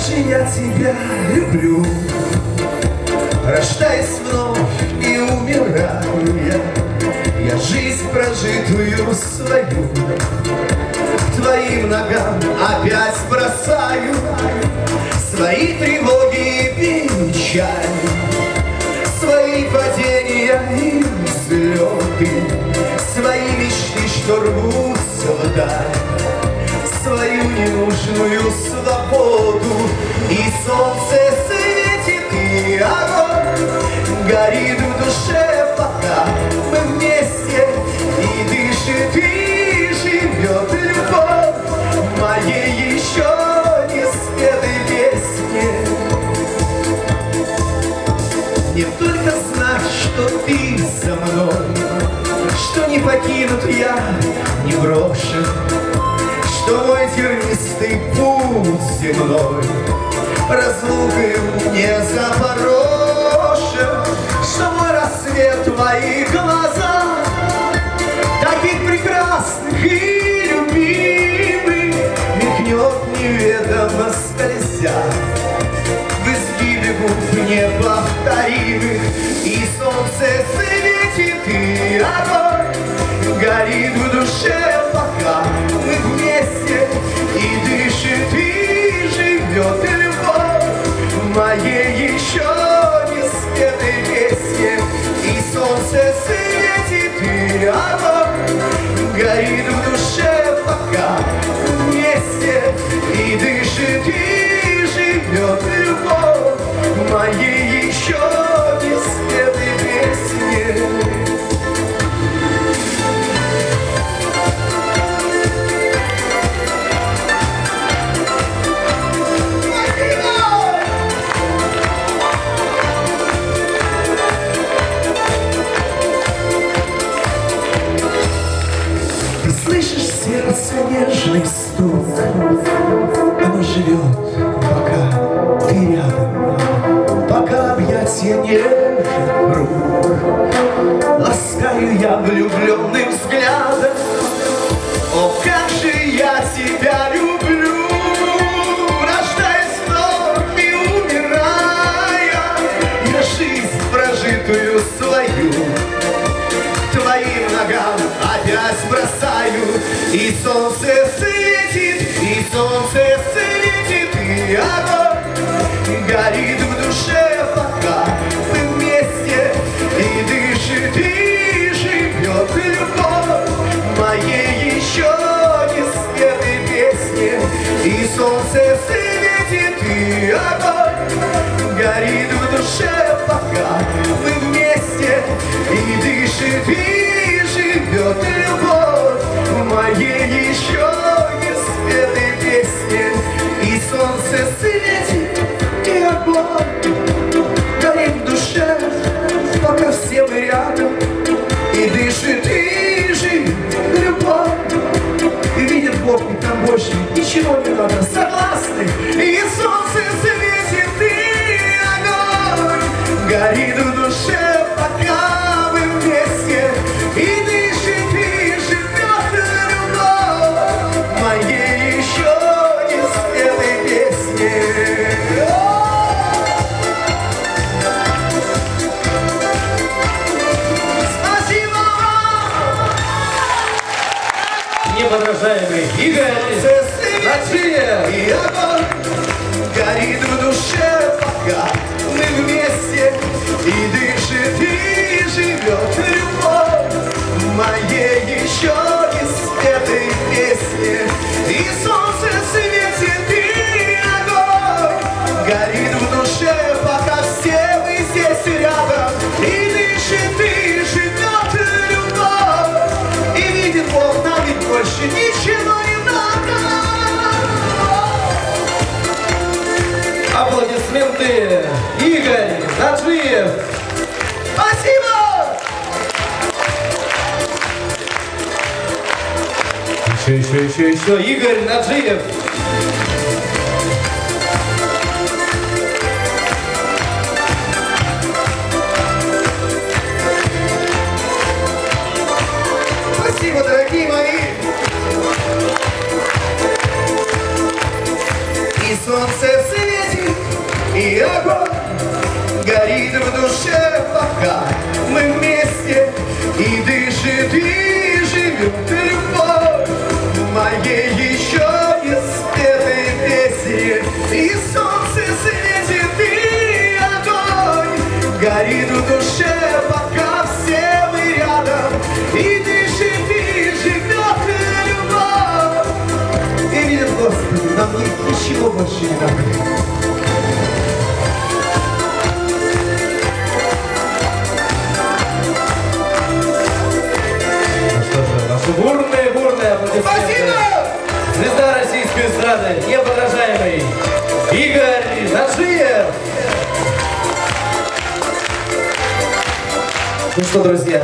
же я тебя люблю. Рождаясь вновь и умираю я жизнь прожитую свою к твоим ногам опять бросаю. Свои тревоги и печали, свои падения и взлеты, свои мечты, что рвутся вдаль, свою ненужную свободу. И солнце светит, и огонь горит в душе, пока мы вместе, и дышит, и живет любовь в моей еще не спетой песне. Не только знать, что ты со мной, что не покинут я, не брошен, что мой тернистый путь земной разлукой не запорошен, что мой рассвет в твоих глазах таких прекрасных и любимых мелькнет неведомо скользя в изгибе губ неповторимых. И солнце светит, и огонь горит в душе, пока мы вместе, и дышит, и живет любовь в моей еще не спетой песне. И солнце светит, и огонь горит в душе, пока мы вместе, и дышит, и живет любовь в моей еще не спетой песне. Нежный стук, оно живет, пока ты рядом, пока объятия нежных рук ласкаю я влюбленным взглядом. О, как же я тебя люблю, рождаясь вновь и умирая, я жизнь прожитую свою твоим ногам опять бросаю. И солнце светит, и солнце светит, и огонь горит в душе, пока мы вместе, и дышит, и живет любовь в моей еще не спетой песне. И солнце светит, и огонь горит в душе, пока мы вместе, и дышит, и живет любовь в моей еще не спетой песне. И солнце светит, и огонь горит в душе, пока все мы рядом, и дышит, и живет любовь. И видит Бог, и там больше ничего не надо, согласны? И солнце светит, и огонь горит в душе, пока мы вместе, и дышит, и живет любовь в моей еще не спелой песне. Спасибо вам! Неподражаемый Игорь Наджиев! И огонь горит в душе, пока мы вместе, и дышит, и живет любовь в моей еще не спетой песне. И солнце светит, и огонь горит в душе, пока все мы здесь рядом, и дышит, и живет любовь. И видит Бог, нам ведь больше ничего не надо. Аплодисменты! Игорь Наджиев! Спасибо! Еще! Игорь Наджиев! Спасибо, дорогие мои! И солнце светит. и огонь горит в душе, пока мы вместе, и дышит, и живет любовь в моей еще не спетой песне. И солнце светит, и огонь горит в душе, пока все мы рядом, и дышит, и живет любовь. И видит Господи, нам ничего больше не надо. Бурные аплодисменты. Спасибо! Звезда российской эстрады, неподражаемый Игорь Наджиев. Ну что, друзья,